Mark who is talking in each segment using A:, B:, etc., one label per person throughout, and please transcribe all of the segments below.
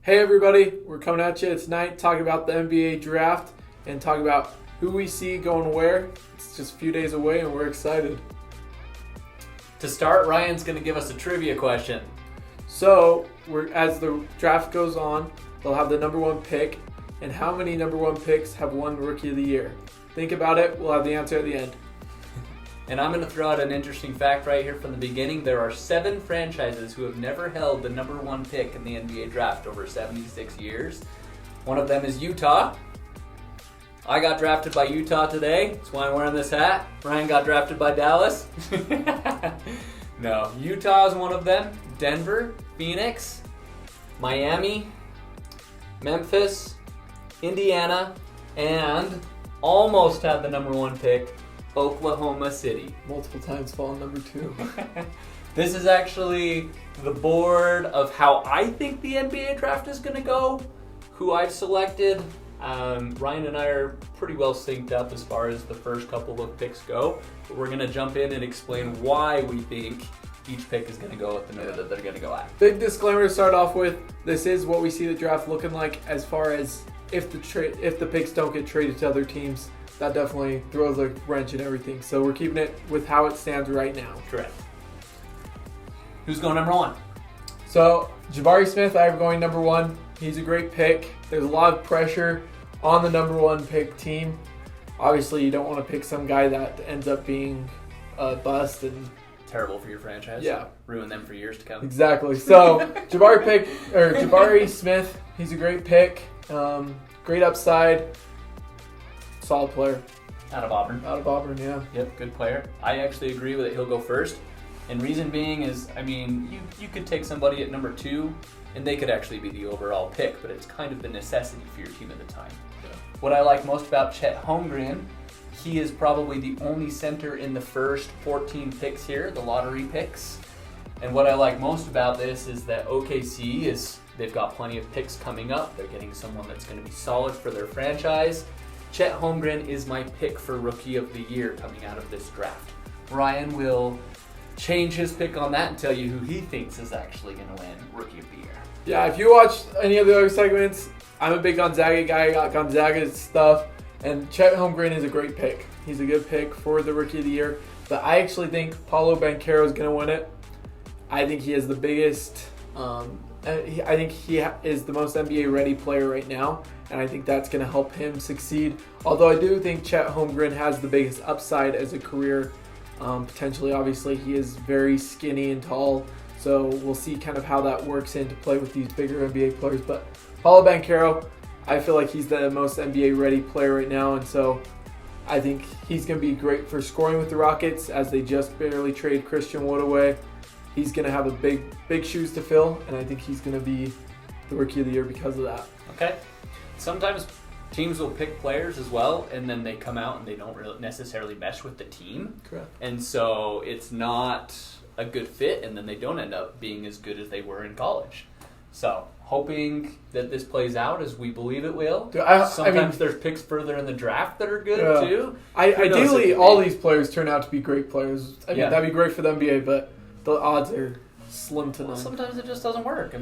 A: Hey everybody, we're coming at you tonight talking about the NBA draft and talking about who we see going where. It's just a few days away and we're excited.
B: To start, Ryan's going to give us a trivia question.
A: So, as the draft goes on, they'll have the number one pick, and how many number one picks have won Rookie of the Year? Think about it, we'll have the answer at the end.
B: And I'm going to throw out an interesting fact right here from the beginning. There are 7 franchises who have never held the number one pick in the NBA draft over 76 years. One of them is Utah. I got drafted by Utah today. That's why I'm wearing this hat. Ryan got drafted by Dallas. No, Utah is one of them. Denver, Phoenix, Miami, Memphis, Indiana, and almost had the number one pick, Oklahoma City.
A: Multiple times fallen number 2.
B: This is actually the board of how I think the NBA draft is going to go, who I've selected. Ryan and I are pretty well synced up as far as the first couple of picks go, but we're going to jump in and explain why we think each pick is going to go at the number that they're going to go at.
A: Big disclaimer to start off with, this is what we see the draft looking like as far as if the picks don't get traded to other teams. That definitely throws a wrench in everything. So we're keeping it with how it stands right now.
B: Correct. Who's going number one?
A: So Jabari Smith, I have going number one. He's a great pick. There's a lot of pressure on the number one pick team. Obviously, you don't want to pick some guy that ends up being a bust and
B: terrible for your franchise.
A: Yeah.
B: Ruin them for years to come.
A: Exactly. So Jabari Smith, he's a great pick. Great upside. Solid player.
B: Out of Auburn,
A: yeah.
B: Yep, good player. I actually agree with it. He'll go first. And reason being is, you could take somebody at number 2, and they could actually be the overall pick, but it's kind of the necessity for your team at the time.
A: Yeah.
B: What I like most about Chet Holmgren, he is probably the only center in the first 14 picks here, the lottery picks. And what I like most about this is that they've got plenty of picks coming up. They're getting someone that's going to be solid for their franchise. Chet Holmgren is my pick for Rookie of the Year coming out of this draft. Ryan will change his pick on that and tell you who he thinks is actually going to win Rookie of the Year.
A: Yeah, if you watched any of the other segments, I'm a big Gonzaga guy. I got Gonzaga's stuff, and Chet Holmgren is a great pick. He's a good pick for the Rookie of the Year, but I actually think Paolo Banchero is going to win it. I think he is the biggest. I think he is the most NBA-ready player right now, and I think that's going to help him succeed. Although I do think Chet Holmgren has the biggest upside as a career. Potentially, obviously, he is very skinny and tall, so we'll see kind of how that works into play with these bigger NBA players. But Paolo Banchero, I feel like he's the most NBA-ready player right now, and so I think he's going to be great for scoring with the Rockets as they just barely trade Christian Wood away. He's going to have a big shoes to fill, and I think he's going to be the Rookie of the Year because of that.
B: Okay. Sometimes teams will pick players as well, and then they come out and they don't really necessarily mesh with the team.
A: Correct.
B: And so it's not a good fit, and then they don't end up being as good as they were in college. So hoping that this plays out as we believe it will. Sometimes there's picks further in the draft that are good too.
A: Ideally, all these players turn out to be great players. That'd be great for the NBA, but the odds are slim to none.
B: Well, sometimes it just doesn't work.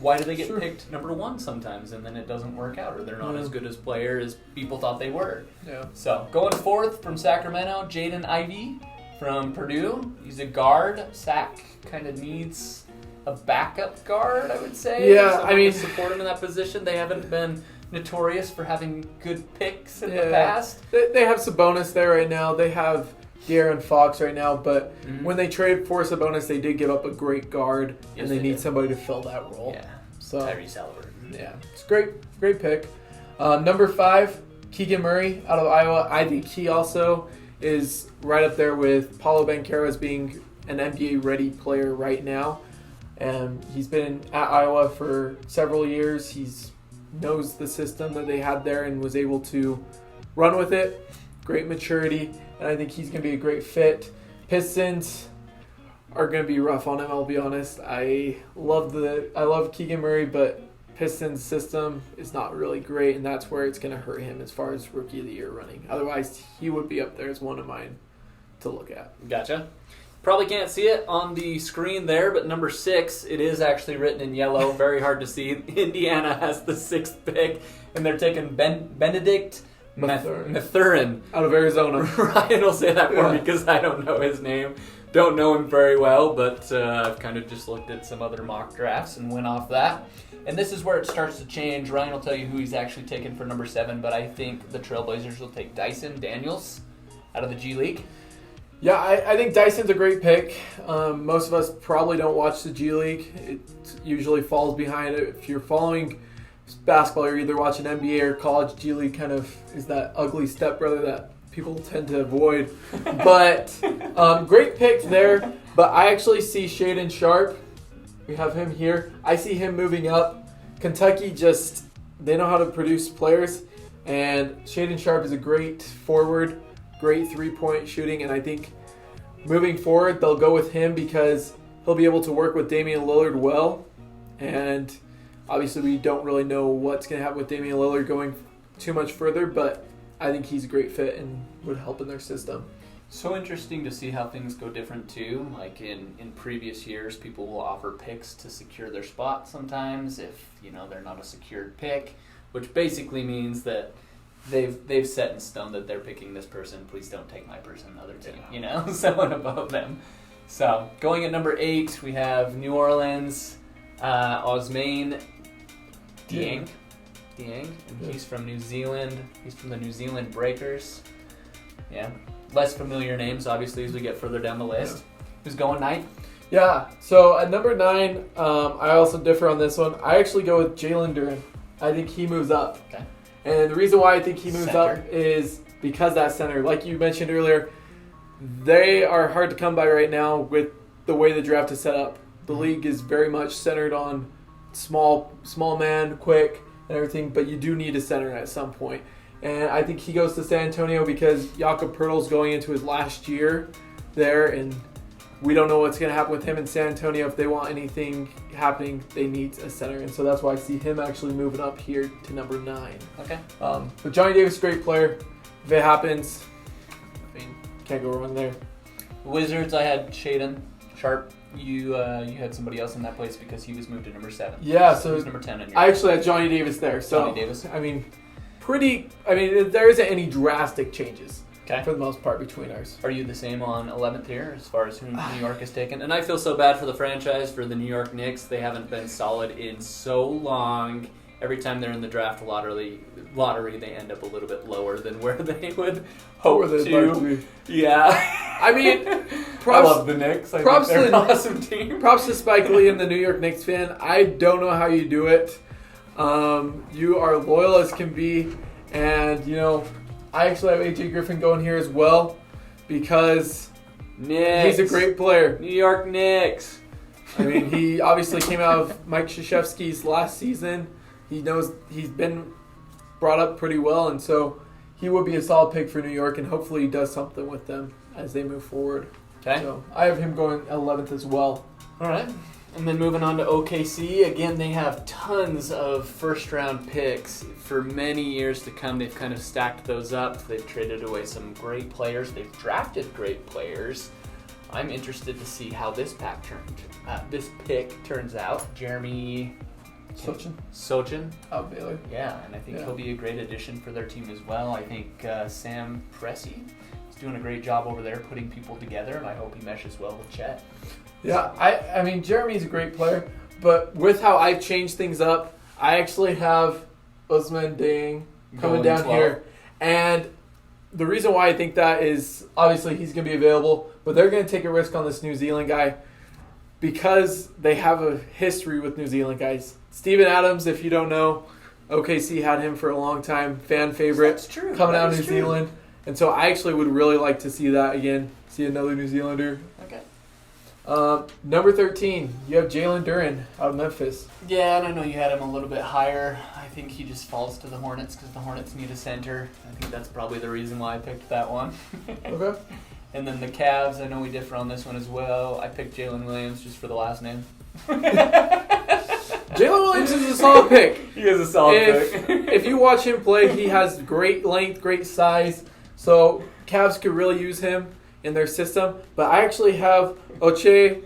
B: Why do they get picked number 1 sometimes and then it doesn't work out, or they're not as good as player as people thought they were?
A: Yeah.
B: So going fourth from Sacramento, Jaden Ivey from Purdue. He's a guard. Sac kind of needs a backup guard, I would say.
A: Yeah,
B: Someone to support him in that position. They haven't been notorious for having good picks in the past.
A: They have Sabonis there right now. They have De'Aaron Fox right now, but when they traded for Sabonis, they did give up a great guard, and they need somebody to fill that role.
B: Yeah,
A: so
B: Tyrese Halliburton.
A: Yeah, it's great pick. Number 5, Keegan Murray out of Iowa. I think he also is right up there with Paolo Banchero as being an NBA-ready player right now. And he's been at Iowa for several years. He knows the system that they had there and was able to run with it. Great maturity, and I think he's going to be a great fit. Pistons are going to be rough on him, I'll be honest. I love Keegan Murray, but Pistons system is not really great, and that's where it's going to hurt him as far as Rookie of the Year running. Otherwise, he would be up there as one of mine to look at.
B: Gotcha. Probably can't see it on the screen there, but number 6, it is actually written in yellow. Very hard to see. Indiana has the 6th pick, and they're taking Benedict Mathurin
A: out of Arizona.
B: Ryan will say that for me because I don't know his name. Don't know him very well, but I've kind of just looked at some other mock drafts and went off that. And this is where it starts to change. Ryan will tell you who he's actually taken for number 7, but I think the Trailblazers will take Dyson Daniels out of the G League.
A: Yeah, I think Dyson's a great pick. Most of us probably don't watch the G League. It usually falls behind it. If you're following basketball, you're either watching NBA or college. G League kind of is that ugly stepbrother that people tend to avoid. But great pick there. But I actually see Shaedon Sharpe. We have him here. I see him moving up. Kentucky they know how to produce players. And Shaedon Sharpe is a great forward. Great three-point shooting, and I think moving forward they'll go with him because he'll be able to work with Damian Lillard well. And obviously we don't really know what's going to happen with Damian Lillard going too much further, but I think he's a great fit and would help in their system.
B: So interesting to see how things go different too. Like in previous years, people will offer picks to secure their spot sometimes if they're not a secured pick, which basically means that they've set in stone that they're picking this person. Please don't take my person, other team, someone above them. So going at number 8, we have New Orleans, Ousmane Dieng, and he's from New Zealand. He's from the New Zealand Breakers. Yeah, less familiar names, obviously, as we get further down the list. Yeah. Who's going 9?
A: Yeah, so at number 9, I also differ on this one. I actually go with Jalen Duran. I think he moves up.
B: Okay.
A: And the reason why I think he moves up is because that center, like you mentioned earlier, they are hard to come by right now with the way the draft is set up. The league is very much centered on small man, quick, and everything, but you do need a center at some point. And I think he goes to San Antonio because Jakob Poeltl's going into his last year there, and we don't know what's going to happen with him in San Antonio. If they want anything happening, they need a center. And so that's why I see him actually moving up here to number 9.
B: Okay.
A: But Johnny Davis, great player. If it happens, I mean, can't go wrong there.
B: Wizards, I had Shaedon Sharpe. You had somebody else in that place because he was moved to number 7.
A: Yeah, so
B: who's number 10 on your
A: I actually had Johnny Davis there. So
B: Johnny Davis.
A: I mean, there isn't any drastic changes.
B: Okay.
A: For the most part between ours.
B: Are you the same on 11th here as far as who New York has taken? And I feel so bad for the franchise, for the New York Knicks. They haven't been solid in so long. Every time they're in the draft lottery, they end up a little bit lower than where they would hope to. Yeah.
A: I mean,
B: I love the Knicks. I think they're an awesome team.
A: Props to Spike Lee and the New York Knicks fan. I don't know how you do it. You are loyal as can be, and I actually have AJ Griffin going here as well because
B: Knicks.
A: He's a great player.
B: New York Knicks.
A: I mean, he obviously came out of Mike Krzyzewski's last season. He knows he's been brought up pretty well, and so he would be a solid pick for New York, and hopefully he does something with them as they move forward.
B: Okay.
A: So I have him going 11th as well.
B: All right. And then moving on to OKC, again, they have tons of first-round picks. For many years to come, they've kind of stacked those up. They've traded away some great players. They've drafted great players. I'm interested to see how this pick turns out. Jeremy Sochin.
A: Oh, Baylor.
B: Yeah, and I think he'll be a great addition for their team as well. I think Sam Presti is doing a great job over there putting people together, and I hope he meshes well with Chet.
A: Yeah, I mean, Jeremy's a great player, but with how I've changed things up, I actually have Ousmane Dieng coming down here. And the reason why I think that is, obviously, he's going to be available, but they're going to take a risk on this New Zealand guy because they have a history with New Zealand guys. Steven Adams, if you don't know, OKC had him for a long time, fan favorite.
B: That's true.
A: Coming out of New Zealand. And so I actually would really like to see that again, see another New Zealander.
B: Okay.
A: Number 13, you have Jalen Duran out of Memphis.
B: Yeah, and I know you had him a little bit higher. I think he just falls to the Hornets because the Hornets need a center. I think that's probably the reason why I picked that one.
A: Okay.
B: And then the Cavs, I know we differ on this one as well. I picked Jalen Williams just for the last name.
A: Jalen Williams is a solid pick.
B: He is a solid pick.
A: If you watch him play, he has great length, great size. So Cavs could really use him. in their system. But I actually have Ochai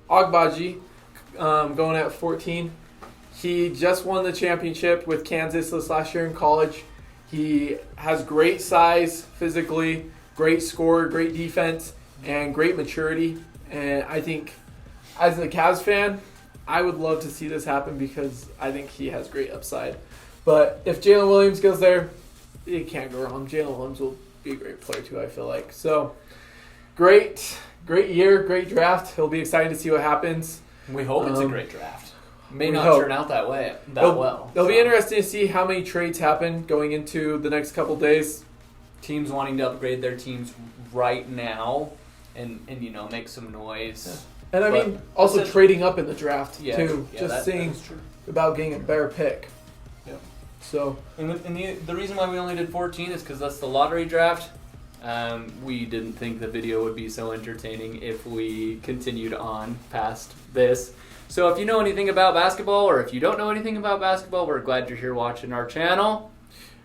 A: Agbaji going at 14. He just won the championship with Kansas this last year in college. He has great size physically, great score, great defense, and great maturity. And I think as a Cavs fan, I would love to see this happen because I think he has great upside. But if Jalen Williams goes there, you can't go wrong. Jalen Williams will be a great player too, I feel like. So, great year, great draft. It'll be exciting to see what happens.
B: We hope it's a great draft. May not turn out that way, well.
A: It'll be interesting to see how many trades happen going into the next couple days.
B: Teams wanting to upgrade their teams right now and make some noise.
A: Yeah. And I mean, also trading up in the draft too.
B: Yeah,
A: just seeing about getting a better pick.
B: Yeah.
A: So.
B: And the reason why we only did 14 is because that's the lottery draft. We didn't think the video would be so entertaining if we continued on past this. So if you know anything about basketball, or if you don't know anything about basketball, we're glad you're here watching our channel.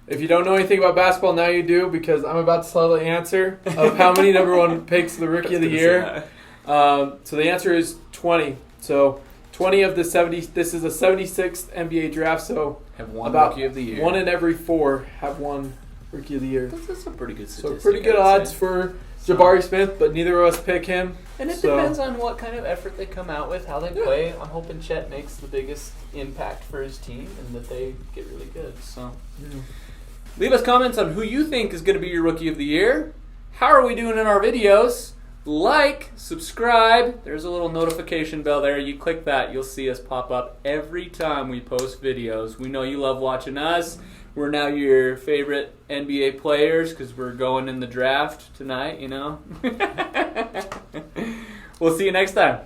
A: If you don't know anything about basketball, now you do, because I'm about to tell the answer of how many number one picks the Rookie of the Year. So the answer is 20. So 20 of the 70. This is a 76th NBA draft, so
B: have one
A: about
B: Rookie of the Year.
A: 1 in every 4 have won Rookie of the Year.
B: That's a pretty good statistic.
A: So pretty good odds for Jabari Smith, but neither of us pick him.
B: And it depends on what kind of effort they come out with, how they play. I'm hoping Chet makes the biggest impact for his team and that they get really good. So leave us comments on who you think is going to be your Rookie of the Year. How are we doing in our videos? Like, subscribe. There's a little notification bell there. You click that, you'll see us pop up every time we post videos. We know you love watching us. We're now your favorite NBA players because we're going in the draft tonight, We'll see you next time.